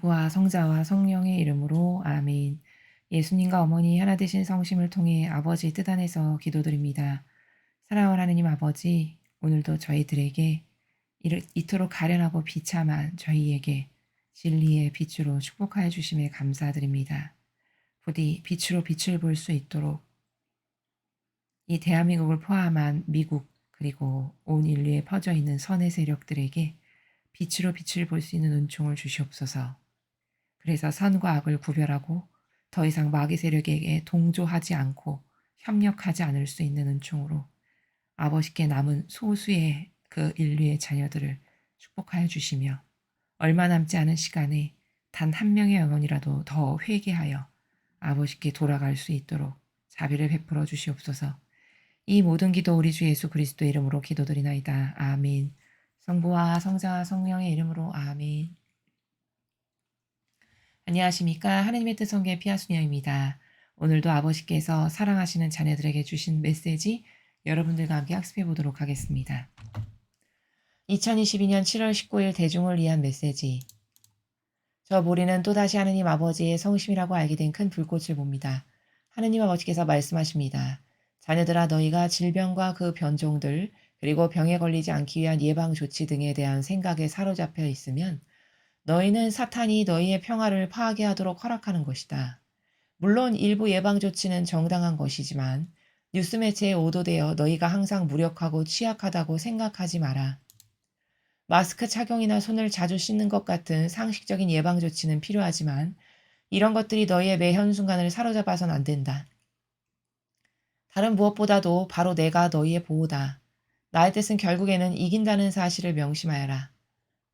아버지와 성자와 성령의 이름으로 아멘. 예수님과 어머니 하나 되신 성심을 통해 아버지 뜻 안에서 기도드립니다. 사랑하는 하느님 아버지, 오늘도 저희들에게 이토록 가련하고 비참한 저희에게 진리의 빛으로 축복하여 주심에 감사드립니다. 부디 빛으로 빛을 볼 수 있도록 이 대한민국을 포함한 미국 그리고 온 인류에 퍼져 있는 선의 세력들에게 빛으로 빛을 볼 수 있는 은총을 주시옵소서. 그래서 선과 악을 구별하고 더 이상 마귀 세력에게 동조하지 않고 협력하지 않을 수 있는 은총으로 아버지께 남은 소수의 그 인류의 자녀들을 축복하여 주시며 얼마 남지 않은 시간에 단 한 명의 영혼이라도 더 회개하여 아버지께 돌아갈 수 있도록 자비를 베풀어 주시옵소서. 이 모든 기도 우리 주 예수 그리스도의 이름으로 기도드리나이다. 아멘. 성부와 성자와 성령의 이름으로 아멘. 안녕하십니까. 하느님의 뜻 성계 피아수녀입니다. 오늘도 아버지께서 사랑하시는 자녀들에게 주신 메시지 여러분들과 함께 학습해 보도록 하겠습니다. 2022년 7월 19일 대중을 위한 메시지. 저 모리는 또다시 하느님 아버지의 성심이라고 알게 된 큰 불꽃을 봅니다. 하느님 아버지께서 말씀하십니다. 자녀들아, 너희가 질병과 그 변종들 그리고 병에 걸리지 않기 위한 예방 조치 등에 대한 생각에 사로잡혀 있으면 너희는 사탄이 너희의 평화를 파괴하도록 허락하는 것이다. 물론 일부 예방 조치는 정당한 것이지만 뉴스 매체에 오도되어 너희가 항상 무력하고 취약하다고 생각하지 마라. 마스크 착용이나 손을 자주 씻는 것 같은 상식적인 예방 조치는 필요하지만 이런 것들이 너희의 매 현순간을 사로잡아선 안 된다. 다른 무엇보다도 바로 내가 너희의 보호다. 나의 뜻은 결국에는 이긴다는 사실을 명심하여라.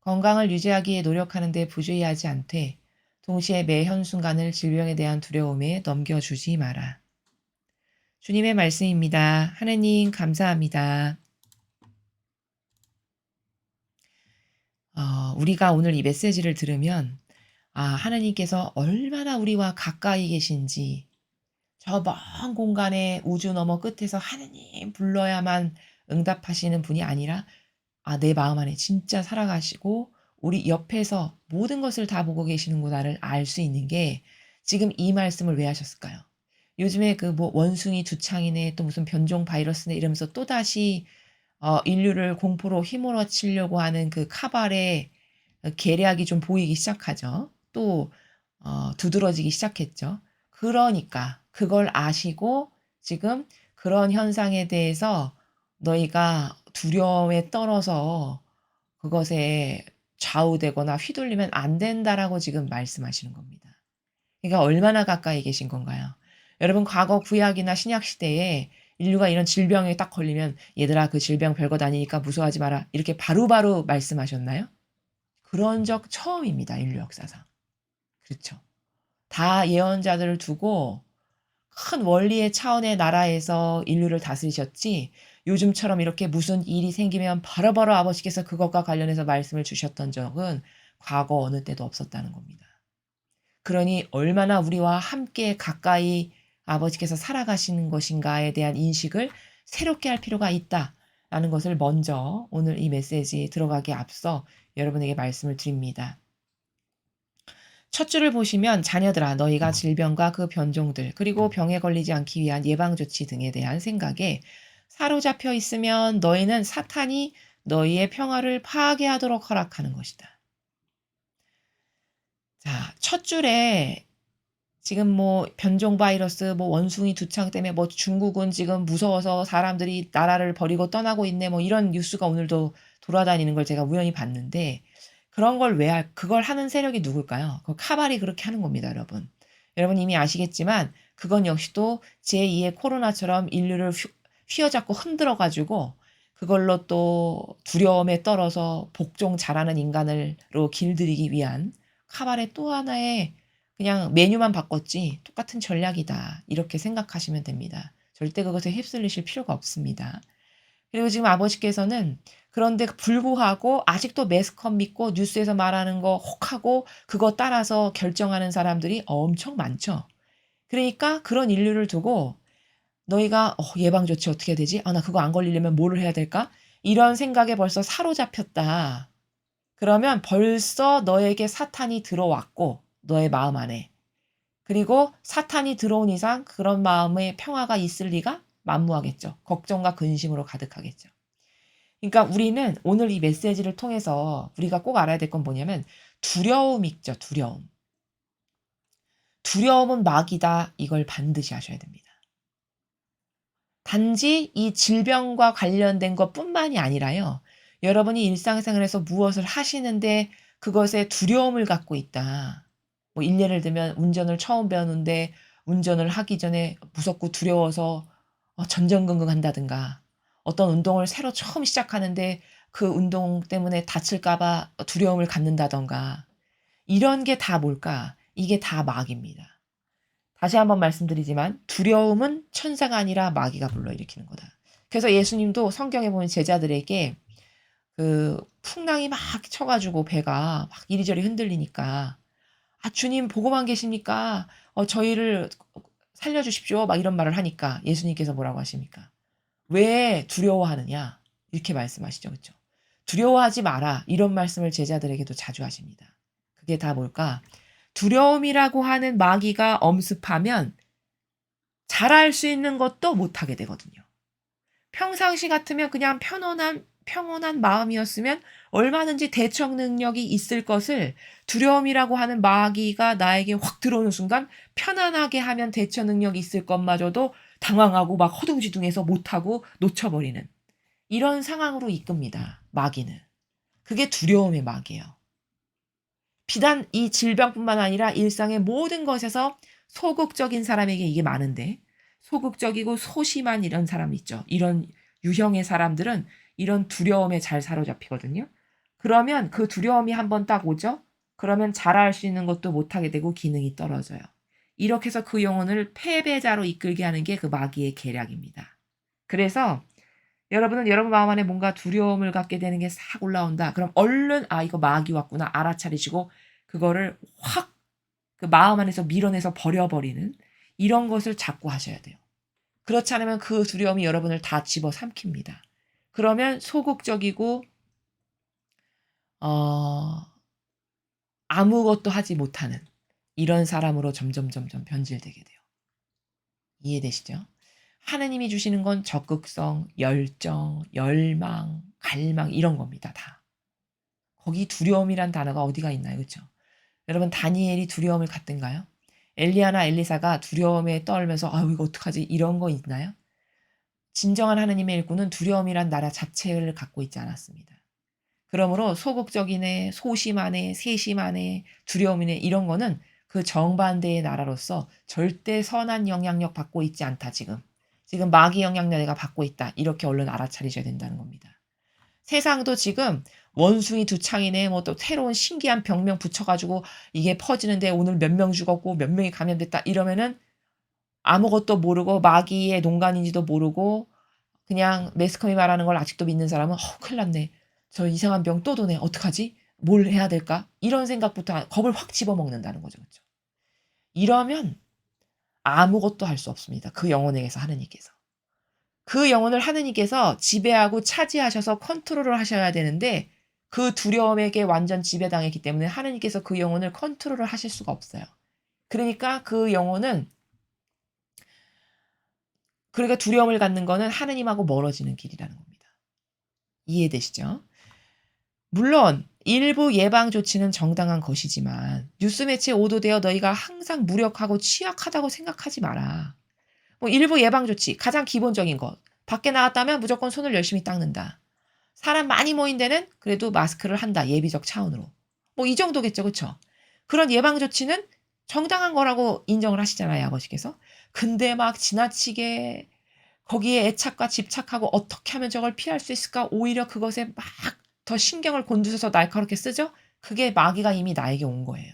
건강을 유지하기 위해 노력하는 데 부주의하지 않되 동시에 매 현순간을 질병에 대한 두려움에 넘겨주지 마라. 주님의 말씀입니다. 하느님 감사합니다. 우리가 오늘 이 메시지를 들으면 하나님께서 얼마나 우리와 가까이 계신지, 저 먼 공간에 우주 너머 끝에서 하느님 불러야만 응답하시는 분이 아니라 내 마음 안에 진짜 살아가시고 우리 옆에서 모든 것을 다 보고 계시는구나를 알 수 있는 게 지금 이 말씀을 왜 하셨을까요? 요즘에 그 뭐 원숭이 두창이네 또 무슨 변종 바이러스네 이러면서 또다시 인류를 공포로 휘몰아치려고 하는 그 카발의 계략이 좀 보이기 시작하죠. 또 두드러지기 시작했죠. 그러니까 그걸 아시고 지금 그런 현상에 대해서 너희가 두려움에 떨어서 그것에 좌우되거나 휘둘리면 안 된다라고 지금 말씀하시는 겁니다. 그러니까 얼마나 가까이 계신 건가요? 여러분 과거 구약이나 신약 시대에 인류가 이런 질병에 딱 걸리면 얘들아 그 질병 별것 아니니까 무서워하지 마라 이렇게 바로바로 말씀하셨나요? 그런 적 처음입니다. 인류 역사상. 그렇죠. 다 예언자들을 두고 큰 원리의 차원의 나라에서 인류를 다스리셨지 요즘처럼 이렇게 무슨 일이 생기면 바로바로 아버지께서 그것과 관련해서 말씀을 주셨던 적은 과거 어느 때도 없었다는 겁니다. 그러니 얼마나 우리와 함께 가까이 아버지께서 살아가시는 것인가에 대한 인식을 새롭게 할 필요가 있다라는 것을 먼저 오늘 이 메시지 들어가기에 앞서 여러분에게 말씀을 드립니다. 첫 줄을 보시면 자녀들아 너희가 질병과 그 변종들 그리고 병에 걸리지 않기 위한 예방조치 등에 대한 생각에 사로잡혀 있으면 너희는 사탄이 너희의 평화를 파괴하도록 허락하는 것이다. 자, 첫 줄에 지금 뭐 변종 바이러스, 뭐 원숭이 두창 때문에 뭐 중국은 지금 무서워서 사람들이 나라를 버리고 떠나고 있네 뭐 이런 뉴스가 오늘도 돌아다니는 걸 제가 우연히 봤는데 그런 걸 그걸 하는 세력이 누굴까요? 그 카발이 그렇게 하는 겁니다, 여러분. 여러분 이미 아시겠지만 그건 역시 또 제2의 코로나처럼 인류를 휘어잡고 흔들어 가지고 그걸로 또 두려움에 떨어서 복종 잘하는 인간으로 길들이기 위한 카발의 또 하나의 그냥 메뉴만 바꿨지 똑같은 전략이다. 이렇게 생각하시면 됩니다. 절대 그것에 휩쓸리실 필요가 없습니다. 그리고 지금 아버지께서는 그런데 불구하고 아직도 매스컴 믿고 뉴스에서 말하는 거 혹하고 그거 따라서 결정하는 사람들이 엄청 많죠. 그러니까 그런 인류를 두고 너희가 예방조치 어떻게 해야 되지? 나 그거 안 걸리려면 뭐를 해야 될까? 이런 생각에 벌써 사로잡혔다. 그러면 벌써 너에게 사탄이 들어왔고 너의 마음 안에. 그리고 사탄이 들어온 이상 그런 마음에 평화가 있을 리가 만무하겠죠. 걱정과 근심으로 가득하겠죠. 그러니까 우리는 오늘 이 메시지를 통해서 우리가 꼭 알아야 될 건 뭐냐면 두려움이 있죠. 두려움. 두려움은 마귀다. 이걸 반드시 아셔야 됩니다. 단지 이 질병과 관련된 것뿐만이 아니라요. 여러분이 일상생활에서 무엇을 하시는데 그것에 두려움을 갖고 있다. 뭐 일례를 들면 운전을 처음 배우는데 운전을 하기 전에 무섭고 두려워서 전전긍긍한다든가 어떤 운동을 새로 처음 시작하는데 그 운동 때문에 다칠까 봐 두려움을 갖는다든가 이런 게 다 뭘까? 이게 다 마귀입니다. 다시 한번 말씀드리지만 두려움은 천사가 아니라 마귀가 불러일으키는 거다. 그래서 예수님도 성경에 보면 제자들에게 그 풍랑이 막 쳐가지고 배가 막 이리저리 흔들리니까 아 주님 보고만 계십니까? 저희를 살려주십시오. 막 이런 말을 하니까 예수님께서 뭐라고 하십니까? 왜 두려워하느냐? 이렇게 말씀하시죠. 그렇죠? 두려워하지 마라. 이런 말씀을 제자들에게도 자주 하십니다. 그게 다 뭘까? 두려움이라고 하는 마귀가 엄습하면 잘할 수 있는 것도 못하게 되거든요. 평상시 같으면 그냥 평온한 마음이었으면 얼마든지 대처 능력이 있을 것을 두려움이라고 하는 마귀가 나에게 확 들어오는 순간 편안하게 하면 대처 능력이 있을 것마저도 당황하고 막 허둥지둥해서 못하고 놓쳐버리는 이런 상황으로 이끕니다. 마귀는. 그게 두려움의 마귀예요. 비단 이 질병뿐만 아니라 일상의 모든 것에서 소극적인 사람에게 이게 많은데 소극적이고 소심한 이런 사람 있죠. 이런 유형의 사람들은 이런 두려움에 잘 사로잡히거든요. 그러면 그 두려움이 한번 딱 오죠. 그러면 잘할 수 있는 것도 못하게 되고 기능이 떨어져요. 이렇게 해서 그 영혼을 패배자로 이끌게 하는 게 그 마귀의 계략입니다. 그래서 여러분은 여러분 마음 안에 뭔가 두려움을 갖게 되는 게 싹 올라온다. 그럼 얼른 이거 마귀 왔구나 알아차리시고 그거를 확 그 마음 안에서 밀어내서 버려버리는 이런 것을 자꾸 하셔야 돼요. 그렇지 않으면 그 두려움이 여러분을 다 집어삼킵니다. 그러면 소극적이고 어 아무것도 하지 못하는 이런 사람으로 점점 변질되게 돼요. 이해되시죠? 하느님이 주시는 건 적극성, 열정, 열망, 갈망 이런 겁니다. 다. 거기 두려움이란 단어가 어디가 있나요? 그렇죠? 여러분 다니엘이 두려움을 갖던가요? 엘리야나 엘리사가 두려움에 떨면서 아유 이거 어떡하지 이런 거 있나요? 진정한 하느님의 일꾼은 두려움이란 나라 자체를 갖고 있지 않았습니다. 그러므로 소극적이네, 소심하네, 세심하네, 두려움이네 이런 거는 그 정반대의 나라로서 절대 선한 영향력 받고 있지 않다 지금. 지금 마귀 영향력 내가 받고 있다. 이렇게 얼른 알아차리셔야 된다는 겁니다. 세상도 지금 원숭이 두 창이네 뭐 또 새로운 신기한 병명 붙여가지고 이게 퍼지는데 오늘 몇 명 죽었고 몇 명이 감염됐다 이러면은 아무것도 모르고 마귀의 농간인지도 모르고 그냥 매스컴이 말하는 걸 아직도 믿는 사람은 큰일 났네. 저 이상한 병 또 도네. 어떡하지? 뭘 해야 될까? 이런 생각부터 겁을 확 집어먹는다는 거죠. 그렇죠? 이러면 아무것도 할 수 없습니다. 그 영혼에게서 하느님께서. 그 영혼을 하느님께서 지배하고 차지하셔서 컨트롤을 하셔야 되는데 그 두려움에게 완전 지배당했기 때문에 하느님께서 그 영혼을 컨트롤을 하실 수가 없어요. 그러니까 그 영혼은 그러니까 두려움을 갖는 거는 하느님하고 멀어지는 길이라는 겁니다. 이해되시죠? 물론 일부 예방 조치는 정당한 것이지만 뉴스 매체에 오도되어 너희가 항상 무력하고 취약하다고 생각하지 마라. 뭐 일부 예방 조치 가장 기본적인 것. 밖에 나갔다면 무조건 손을 열심히 닦는다. 사람 많이 모인 데는 그래도 마스크를 한다. 예비적 차원으로. 뭐 이 정도겠죠. 그렇죠? 그런 예방 조치는 정당한 거라고 인정을 하시잖아요. 아버지께서. 근데 막 지나치게 거기에 애착과 집착하고 어떻게 하면 저걸 피할 수 있을까? 오히려 그것에 막 더 신경을 곤두서서 날카롭게 쓰죠? 그게 마귀가 이미 나에게 온 거예요.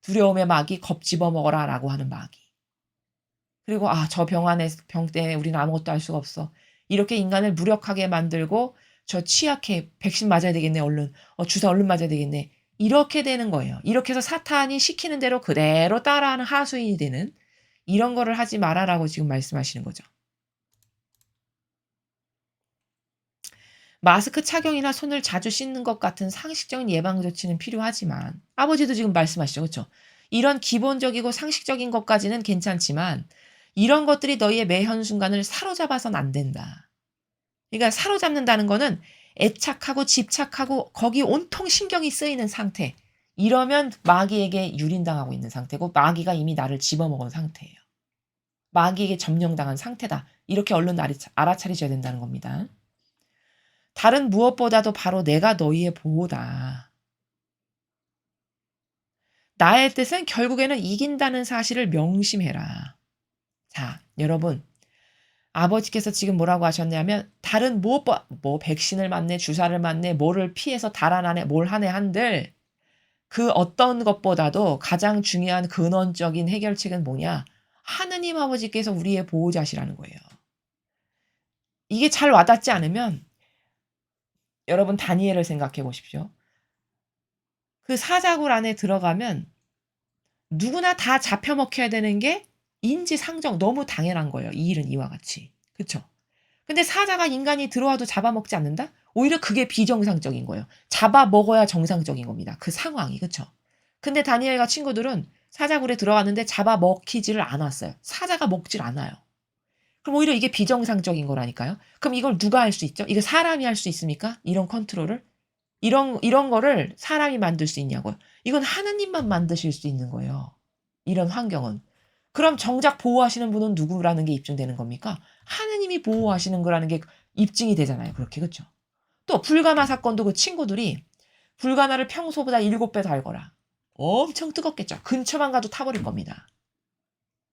두려움의 마귀 겁 집어먹어라 라고 하는 마귀. 그리고 저 병 때문에 우리는 아무것도 할 수가 없어. 이렇게 인간을 무력하게 만들고 저 취약해. 백신 맞아야 되겠네 얼른. 주사 얼른 맞아야 되겠네. 이렇게 되는 거예요. 이렇게 해서 사탄이 시키는 대로 그대로 따라하는 하수인이 되는 이런 거를 하지 마라라고 지금 말씀하시는 거죠. 마스크 착용이나 손을 자주 씻는 것 같은 상식적인 예방 조치는 필요하지만 아버지도 지금 말씀하시죠. 그쵸? 이런 기본적이고 상식적인 것까지는 괜찮지만 이런 것들이 너희의 매 한순간을 사로잡아선 안 된다. 그러니까 사로잡는다는 거는 애착하고 집착하고 거기 온통 신경이 쓰이는 상태. 이러면 마귀에게 유린당하고 있는 상태고 마귀가 이미 나를 집어먹은 상태예요. 마귀에게 점령당한 상태다. 이렇게 얼른 알아차리셔야 된다는 겁니다. 다른 무엇보다도 바로 내가 너희의 보호다. 나의 뜻은 결국에는 이긴다는 사실을 명심해라. 자, 여러분. 아버지께서 지금 뭐라고 하셨냐면 다른 뭐 백신을 맞네, 주사를 맞네, 뭐를 피해서 달아나네, 뭘 하네 한들 그 어떤 것보다도 가장 중요한 근원적인 해결책은 뭐냐? 하느님 아버지께서 우리의 보호자시라는 거예요. 이게 잘 와닿지 않으면 여러분 다니엘을 생각해 보십시오. 그 사자굴 안에 들어가면 누구나 다 잡혀 먹혀야 되는 게 인지상정 너무 당연한 거예요. 이 일은 이와 같이. 그쵸? 근데 사자가 인간이 들어와도 잡아먹지 않는다? 오히려 그게 비정상적인 거예요. 잡아먹어야 정상적인 겁니다. 그 상황이. 그쵸? 근데 다니엘과 친구들은 사자굴에 들어왔는데 잡아먹히지를 않았어요. 사자가 먹질 않아요. 그럼 오히려 이게 비정상적인 거라니까요. 그럼 이걸 누가 할 수 있죠? 이거 사람이 할 수 있습니까? 이런 컨트롤을? 이런 거를 사람이 만들 수 있냐고요. 이건 하느님만 만드실 수 있는 거예요. 이런 환경은. 그럼 정작 보호하시는 분은 누구라는 게 입증되는 겁니까? 하느님이 보호하시는 거라는 게 입증이 되잖아요. 그렇게 그렇죠? 또 불가마 사건도 그 친구들이 불가마를 평소보다 7배 달거라. 엄청 뜨겁겠죠. 근처만 가도 타버릴 겁니다.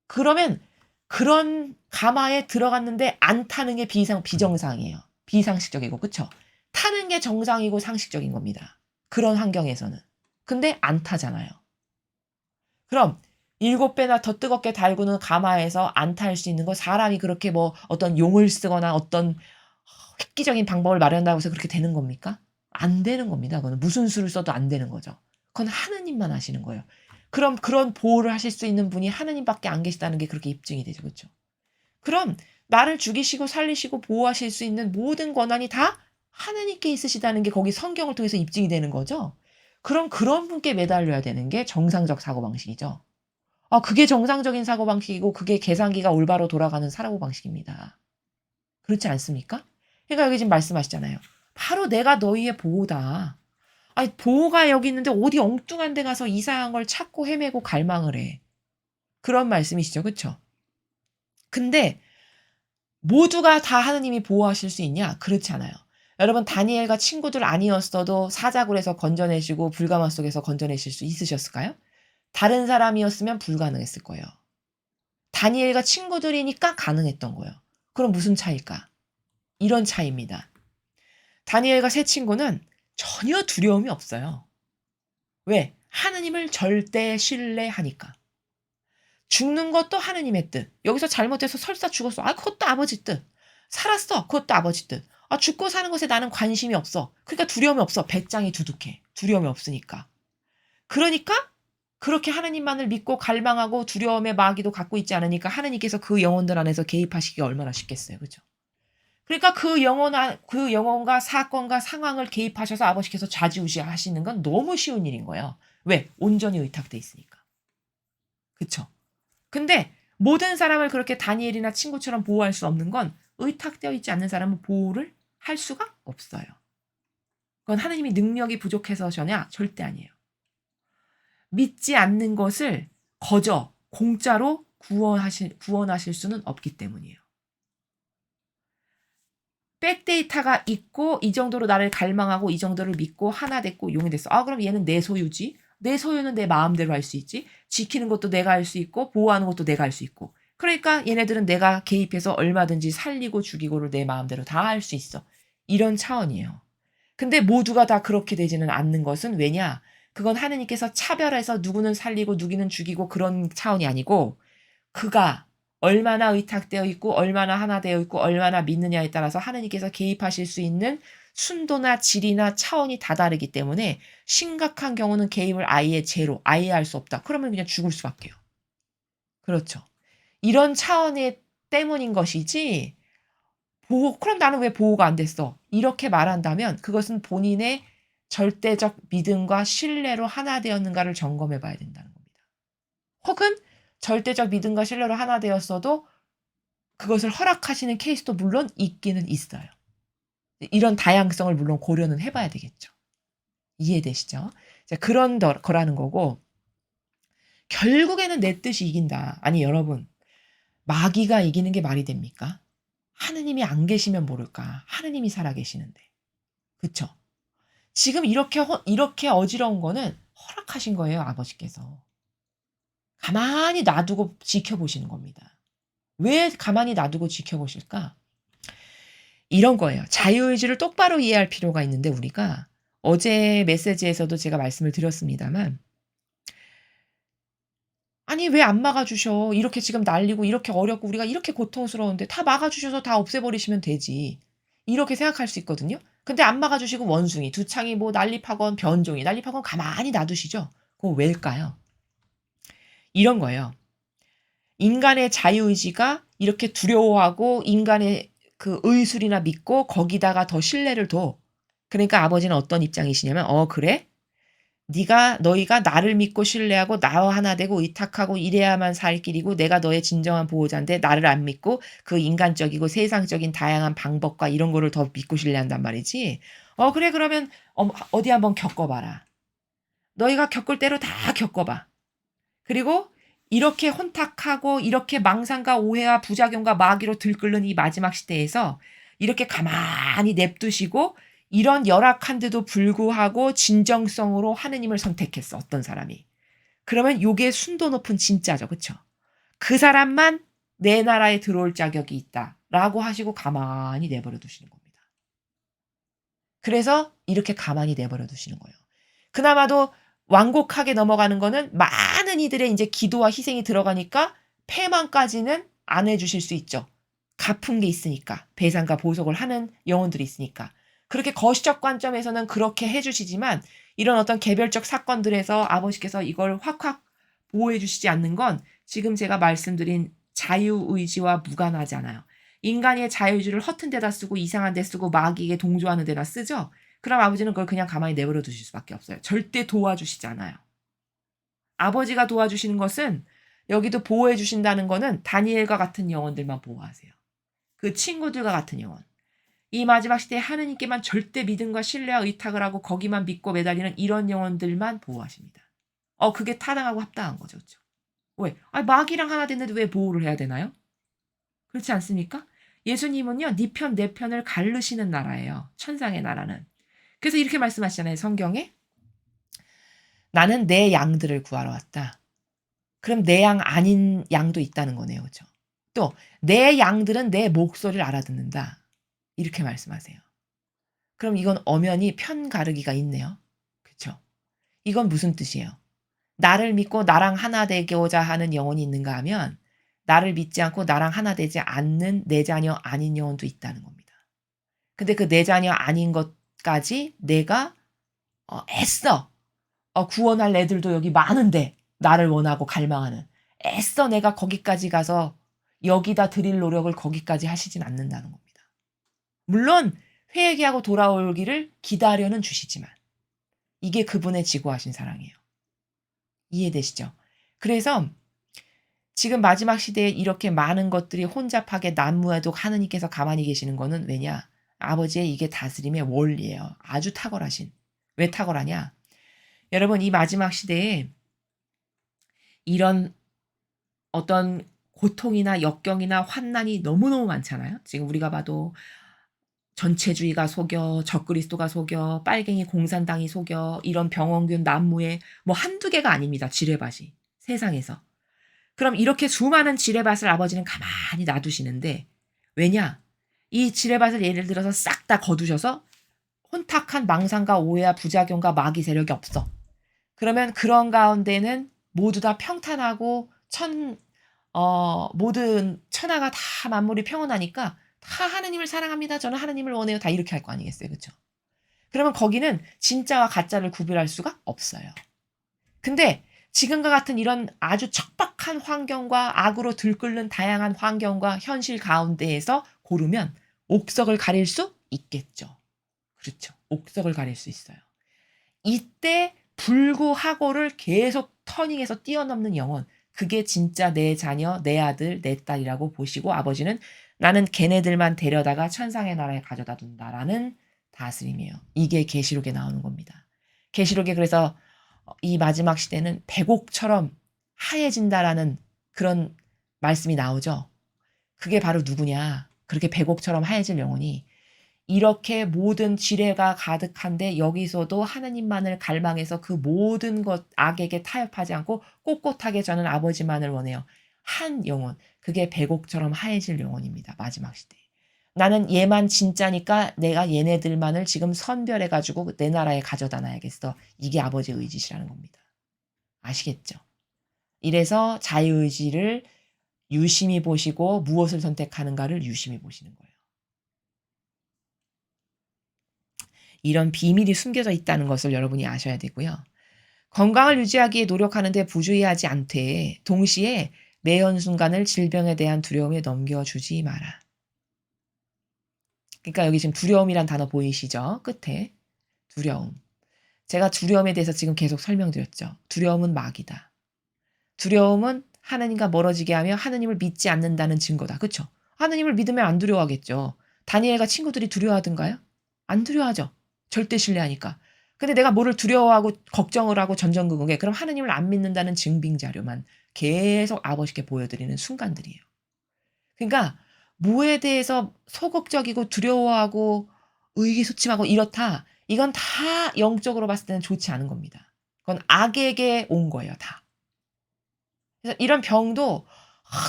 그러면 그런 가마에 들어갔는데 안 타는 게 비정상이에요. 비상식적이고 그쵸? 타는 게 정상이고 상식적인 겁니다. 그런 환경에서는. 근데 안 타잖아요. 그럼 7배나 더 뜨겁게 달구는 가마에서 안 탈 수 있는 거 사람이 그렇게 뭐 어떤 용을 쓰거나 어떤 획기적인 방법을 마련한다고 해서 그렇게 되는 겁니까? 안 되는 겁니다. 그거는 무슨 수를 써도 안 되는 거죠. 그건 하느님만 하시는 거예요. 그럼 그런 보호를 하실 수 있는 분이 하느님밖에 안 계시다는 게 그렇게 입증이 되죠. 그렇죠? 그럼 나를 죽이시고 살리시고 보호하실 수 있는 모든 권한이 다 하느님께 있으시다는 게 거기 성경을 통해서 입증이 되는 거죠. 그럼 그런 분께 매달려야 되는 게 정상적 사고방식이죠. 그게 정상적인 사고방식이고 그게 계산기가 올바로 돌아가는 사고방식입니다. 그렇지 않습니까? 그러니까 여기 지금 말씀하시잖아요. 바로 내가 너희의 보호다. 아니, 보호가 여기 있는데 어디 엉뚱한 데 가서 이상한 걸 찾고 헤매고 갈망을 해. 그런 말씀이시죠. 그쵸? 근데 모두가 다 하느님이 보호하실 수 있냐? 그렇지 않아요. 여러분 다니엘과 친구들 아니었어도 사자굴에서 건져내시고 불가마 속에서 건져내실 수 있으셨을까요? 다른 사람이었으면 불가능했을 거예요. 다니엘과 친구들이니까 가능했던 거예요. 그럼 무슨 차이일까? 이런 차이입니다. 다니엘과 세 친구는 전혀 두려움이 없어요. 왜? 하느님을 절대 신뢰하니까. 죽는 것도 하느님의 뜻. 여기서 잘못해서 설사 죽었어. 그것도 아버지 뜻. 살았어. 그것도 아버지 뜻. 죽고 사는 것에 나는 관심이 없어. 그러니까 두려움이 없어. 배짱이 두둑해. 두려움이 없으니까. 그러니까 그렇게 하느님만을 믿고 갈망하고 두려움의 마귀도 갖고 있지 않으니까 하느님께서 그 영혼들 안에서 개입하시기가 얼마나 쉽겠어요. 그죠? 그러니까 그 영혼과 사건과 상황을 개입하셔서 아버지께서 좌지우지하시는 건 너무 쉬운 일인 거예요. 왜? 온전히 의탁돼 있으니까. 그쵸? 근데 모든 사람을 그렇게 다니엘이나 친구처럼 보호할 수 없는 건 의탁되어 있지 않는 사람은 보호를 할 수가 없어요. 그건 하느님이 능력이 부족해서냐? 절대 아니에요. 믿지 않는 것을 거저 공짜로 구원하실 수는 없기 때문이에요. 백데이터가 있고 이 정도로 나를 갈망하고 이 정도를 믿고 하나 됐고 용이 됐어. 그럼 얘는 내 소유지. 내 소유는 내 마음대로 할 수 있지. 지키는 것도 내가 할 수 있고 보호하는 것도 내가 할 수 있고. 그러니까 얘네들은 내가 개입해서 얼마든지 살리고 죽이고를 내 마음대로 다 할 수 있어. 이런 차원이에요. 근데 모두가 다 그렇게 되지는 않는 것은 왜냐? 그건 하느님께서 차별해서 누구는 살리고 누구는 죽이고 그런 차원이 아니고 그가 얼마나 의탁되어 있고 얼마나 하나 되어 있고 얼마나 믿느냐에 따라서 하느님께서 개입하실 수 있는 순도나 질이나 차원이 다 다르기 때문에 심각한 경우는 개입을 아예 제로, 아예 할 수 없다. 그러면 그냥 죽을 수밖에요. 그렇죠. 이런 차원의 때문인 것이지 그럼 나는 왜 보호가 안 됐어? 이렇게 말한다면 그것은 본인의 절대적 믿음과 신뢰로 하나 되었는가를 점검해 봐야 된다는 겁니다. 혹은 절대적 믿음과 신뢰로 하나 되었어도 그것을 허락하시는 케이스도 물론 있기는 있어요. 이런 다양성을 물론 고려는 해 봐야 되겠죠. 이해되시죠? 자, 그런 거라는 거고, 결국에는 내 뜻이 이긴다. 아니 여러분, 마귀가 이기는 게 말이 됩니까? 하느님이 안 계시면 모를까. 하느님이 살아 계시는데. 그쵸? 지금 이렇게 어지러운 거는 허락하신 거예요, 아버지께서. 가만히 놔두고 지켜보시는 겁니다. 왜 가만히 놔두고 지켜보실까? 이런 거예요. 자유의지를 똑바로 이해할 필요가 있는데 우리가 어제 메시지에서도 제가 말씀을 드렸습니다만, 아니 왜 안 막아 주셔? 이렇게 지금 난리고 이렇게 어렵고 우리가 이렇게 고통스러운데 다 막아 주셔서 다 없애버리시면 되지. 이렇게 생각할 수 있거든요. 근데 안 막아 주시고 원숭이, 두창이 뭐 난립하건 변종이 난립하건 가만히 놔두시죠. 그거 왜일까요? 이런 거예요. 인간의 자유의지가 이렇게 두려워하고 인간의 그 의술이나 믿고 거기다가 더 신뢰를 둬. 그러니까 아버지는 어떤 입장이시냐면 그래? 너희가 나를 믿고 신뢰하고 나와 하나 되고 의탁하고 이래야만 살 길이고 내가 너의 진정한 보호자인데 나를 안 믿고 그 인간적이고 세상적인 다양한 방법과 이런 거를 더 믿고 신뢰한단 말이지. 그래 그러면 어디 한번 겪어봐라. 너희가 겪을 대로 다 겪어봐. 그리고 이렇게 혼탁하고 이렇게 망상과 오해와 부작용과 마귀로 들끓는 이 마지막 시대에서 이렇게 가만히 냅두시고 이런 열악한데도 불구하고 진정성으로 하느님을 선택했어, 어떤 사람이. 그러면 요게 순도 높은 진짜죠. 그쵸? 그 사람만 내 나라에 들어올 자격이 있다라고 하시고 가만히 내버려 두시는 겁니다. 그래서 이렇게 가만히 내버려 두시는 거예요. 그나마도 완곡하게 넘어가는 거는 많은 이들의 이제 기도와 희생이 들어가니까 패망까지는 안 해주실 수 있죠. 갚은 게 있으니까. 배상과 보석을 하는 영혼들이 있으니까. 그렇게 거시적 관점에서는 그렇게 해주시지만 이런 어떤 개별적 사건들에서 아버지께서 이걸 확확 보호해 주시지 않는 건 지금 제가 말씀드린 자유의지와 무관하지 않아요. 인간의 자유의지를 허튼 데다 쓰고 이상한 데 쓰고 마귀에게 동조하는 데다 쓰죠. 그럼 아버지는 그걸 그냥 가만히 내버려 두실 수밖에 없어요. 절대 도와주시지 않아요. 아버지가 도와주시는 것은 여기도 보호해 주신다는 거는 다니엘과 같은 영혼들만 보호하세요. 그 친구들과 같은 영혼. 이 마지막 시대에 하느님께만 절대 믿음과 신뢰와 의탁을 하고 거기만 믿고 매달리는 이런 영혼들만 보호하십니다. 그게 타당하고 합당한 거죠. 그렇죠? 왜? 마귀랑 하나 됐는데 왜 보호를 해야 되나요? 그렇지 않습니까? 예수님은요, 네 편, 내 편을 가르시는 나라예요. 천상의 나라는. 그래서 이렇게 말씀하시잖아요, 성경에. 나는 내 양들을 구하러 왔다. 그럼 내 양 아닌 양도 있다는 거네요. 그렇죠? 또 내 양들은 내 목소리를 알아듣는다. 이렇게 말씀하세요. 그럼 이건 엄연히 편 가르기가 있네요. 그렇죠? 이건 무슨 뜻이에요? 나를 믿고 나랑 하나 되고자 하는 영혼이 있는가 하면 나를 믿지 않고 나랑 하나 되지 않는 내 자녀 아닌 영혼도 있다는 겁니다. 근데 그 내 자녀 아닌 것까지 내가 애써 구원할 애들도 여기 많은데 나를 원하고 갈망하는 애써 내가 거기까지 가서 여기다 드릴 노력을 거기까지 하시진 않는다는 겁니다. 물론 회개하고 돌아오기를 기다려는 주시지만 이게 그분의 지고하신 사랑이에요. 이해되시죠? 그래서 지금 마지막 시대에 이렇게 많은 것들이 혼잡하게 난무해도 하느님께서 가만히 계시는 거는 왜냐? 아버지의 이게 다스림의 원리예요. 아주 탁월하신. 왜 탁월하냐? 여러분 이 마지막 시대에 이런 어떤 고통이나 역경이나 환난이 너무너무 많잖아요. 지금 우리가 봐도 전체주의가 속여, 적그리스도가 속여, 빨갱이 공산당이 속여, 이런 병원균 난무에 뭐 한두 개가 아닙니다. 지뢰밭이. 세상에서. 그럼 이렇게 수많은 지뢰밭을 아버지는 가만히 놔두시는데 왜냐? 이 지뢰밭을 예를 들어서 싹 다 거두셔서 혼탁한 망상과 오해와 부작용과 마귀 세력이 없어. 그러면 그런 가운데는 모두 다 평탄하고 모든 천하가 다 만물이 평온하니까 다 하느님을 사랑합니다. 저는 하느님을 원해요. 다 이렇게 할 거 아니겠어요. 그렇죠? 그러면 거기는 진짜와 가짜를 구별할 수가 없어요. 근데 지금과 같은 이런 아주 척박한 환경과 악으로 들끓는 다양한 환경과 현실 가운데에서 고르면 옥석을 가릴 수 있겠죠. 그렇죠. 옥석을 가릴 수 있어요. 이때 불구하고를 계속 터닝해서 뛰어넘는 영혼. 그게 진짜 내 자녀, 내 아들, 내 딸이라고 보시고 아버지는 나는 걔네들만 데려다가 천상의 나라에 가져다 둔다라는 다스림이에요. 이게 계시록에 나오는 겁니다. 계시록에 그래서 이 마지막 시대는 백옥처럼 하얘진다라는 그런 말씀이 나오죠. 그게 바로 누구냐? 그렇게 백옥처럼 하얘질 영혼이 이렇게 모든 지뢰가 가득한데 여기서도 하나님만을 갈망해서 그 모든 것 악에게 타협하지 않고 꼿꼿하게 저는 아버지만을 원해요. 한 영혼. 그게 백옥처럼 하얘질 영혼입니다. 마지막 시대에. 나는 얘만 진짜니까 내가 얘네들만을 지금 선별해 가지고 내 나라에 가져다 놔야겠어. 이게 아버지의 의지시라는 겁니다. 아시겠죠? 이래서 자유의지를 유심히 보시고 무엇을 선택하는가를 유심히 보시는 거예요. 이런 비밀이 숨겨져 있다는 것을 여러분이 아셔야 되고요. 건강을 유지하기에 노력하는데 부주의하지 않되 동시에 매 한순간을 질병에 대한 두려움에 넘겨주지 마라. 그러니까 여기 지금 두려움이란 단어 보이시죠? 끝에. 두려움. 제가 두려움에 대해서 지금 계속 설명드렸죠. 두려움은 마귀다. 두려움은 하나님과 멀어지게 하며 하나님을 믿지 않는다는 증거다. 그쵸? 하나님을 믿으면 안 두려워하겠죠. 다니엘과 친구들이 두려워하던가요? 안 두려워하죠. 절대 신뢰하니까. 근데 내가 뭐를 두려워하고 걱정을 하고 전전긍긍해. 그럼 하나님을 안 믿는다는 증빙 자료만 계속 아버지께 보여드리는 순간들이에요. 그러니까 뭐에 대해서 소극적이고 두려워하고 의기소침하고 이렇다. 이건 다 영적으로 봤을 때는 좋지 않은 겁니다. 그건 악에게 온 거예요, 다. 그래서 이런 병도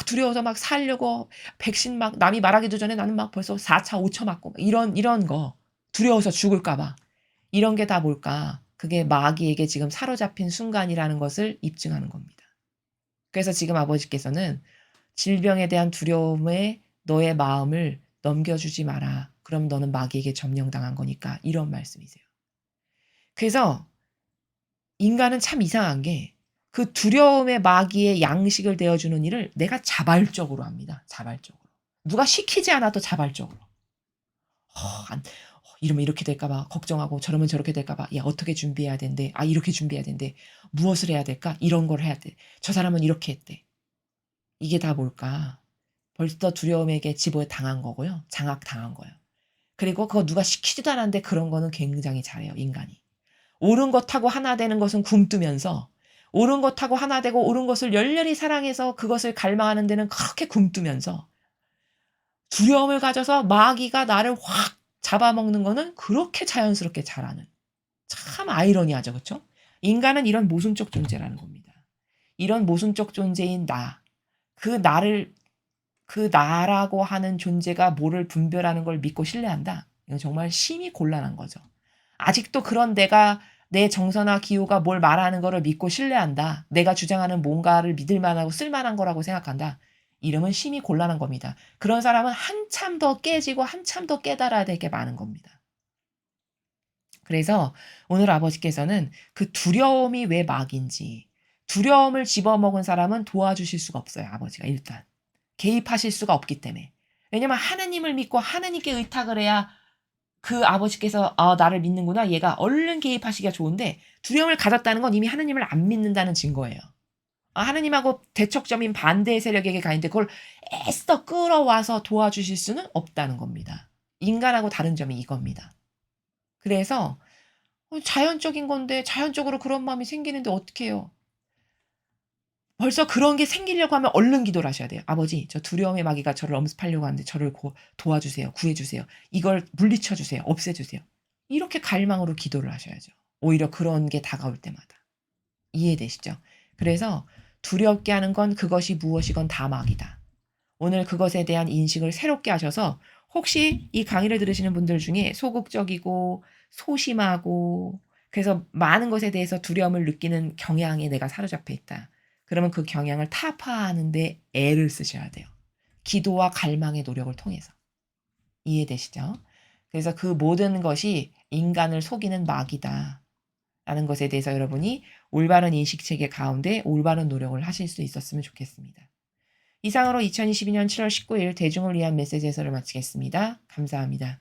두려워서 막 살려고 백신 막 남이 말하기도 전에 나는 막 벌써 4차, 5차 맞고 이런 거 두려워서 죽을까 봐. 이런 게 다 뭘까? 그게 마귀에게 지금 사로잡힌 순간이라는 것을 입증하는 겁니다. 그래서 지금 아버지께서는 질병에 대한 두려움에 너의 마음을 넘겨주지 마라. 그럼 너는 마귀에게 점령당한 거니까 이런 말씀이세요. 그래서 인간은 참 이상한 게 그 두려움의 마귀의 양식을 되어주는 일을 내가 자발적으로 합니다. 자발적으로. 누가 시키지 않아도 자발적으로. 이러면 이렇게 될까 봐 걱정하고 저러면 저렇게 될까 봐. 야, 어떻게 준비해야 된대. 아, 이렇게 준비해야 된대. 무엇을 해야 될까? 이런 걸 해야 돼. 저 사람은 이렇게 했대. 이게 다 뭘까? 벌써 두려움에게 집어에 당한 거고요. 장악당한 거예요. 그리고 그거 누가 시키지도 않았는데 그런 거는 굉장히 잘해요, 인간이. 옳은 것하고 하나 되는 것은 굼뜨면서 옳은 것하고 하나 되고 옳은 것을 열렬히 사랑해서 그것을 갈망하는 데는 그렇게 굼뜨면서 두려움을 가져서 마귀가 나를 확 잡아먹는 거는 그렇게 자연스럽게 잘하는. 참 아이러니하죠. 그쵸? 인간은 이런 모순적 존재라는 겁니다. 이런 모순적 존재인 나, 그 나를 그 나라고 하는 존재가 뭐를 분별하는 걸 믿고 신뢰한다. 이건 정말 심히 곤란한 거죠. 아직도 그런 내가 내 정서나 기호가 뭘 말하는 거를 믿고 신뢰한다. 내가 주장하는 뭔가를 믿을 만하고 쓸 만한 거라고 생각한다. 이러면 심히 곤란한 겁니다. 그런 사람은 한참 더 깨지고 한참 더 깨달아야 될 게 많은 겁니다. 그래서 오늘 아버지께서는 그 두려움이 왜 마귀인지, 두려움을 집어먹은 사람은 도와주실 수가 없어요. 아버지가 일단. 개입하실 수가 없기 때문에. 왜냐면 하나님을 믿고 하나님께 의탁을 해야 그 아버지께서 나를 믿는구나. 얘가 얼른 개입하시기가 좋은데 두려움을 가졌다는 건 이미 하나님을 안 믿는다는 증거예요. 하나님하고 대척점인 반대의 세력에게 가 있는데 그걸 애써 끌어와서 도와주실 수는 없다는 겁니다. 인간하고 다른 점이 이겁니다. 그래서 자연적인 건데 자연적으로 그런 마음이 생기는데 어떻게 해요? 벌써 그런 게 생기려고 하면 얼른 기도를 하셔야 돼요. 아버지, 저 두려움의 마귀가 저를 엄습하려고 하는데 저를 도와주세요. 구해주세요. 이걸 물리쳐주세요. 없애주세요. 이렇게 갈망으로 기도를 하셔야죠. 오히려 그런 게 다가올 때마다. 이해되시죠? 그래서 두렵게 하는 건 그것이 무엇이건 다 마귀다. 오늘 그것에 대한 인식을 새롭게 하셔서 혹시 이 강의를 들으시는 분들 중에 소극적이고 소심하고 그래서 많은 것에 대해서 두려움을 느끼는 경향에 내가 사로잡혀 있다. 그러면 그 경향을 타파하는 데 애를 쓰셔야 돼요. 기도와 갈망의 노력을 통해서. 이해되시죠? 그래서 그 모든 것이 인간을 속이는 마귀다. 라는 것에 대해서 여러분이 올바른 인식체계 가운데 올바른 노력을 하실 수 있었으면 좋겠습니다. 이상으로 2022년 7월 19일 대중을 위한 메시지 해설을 마치겠습니다. 감사합니다.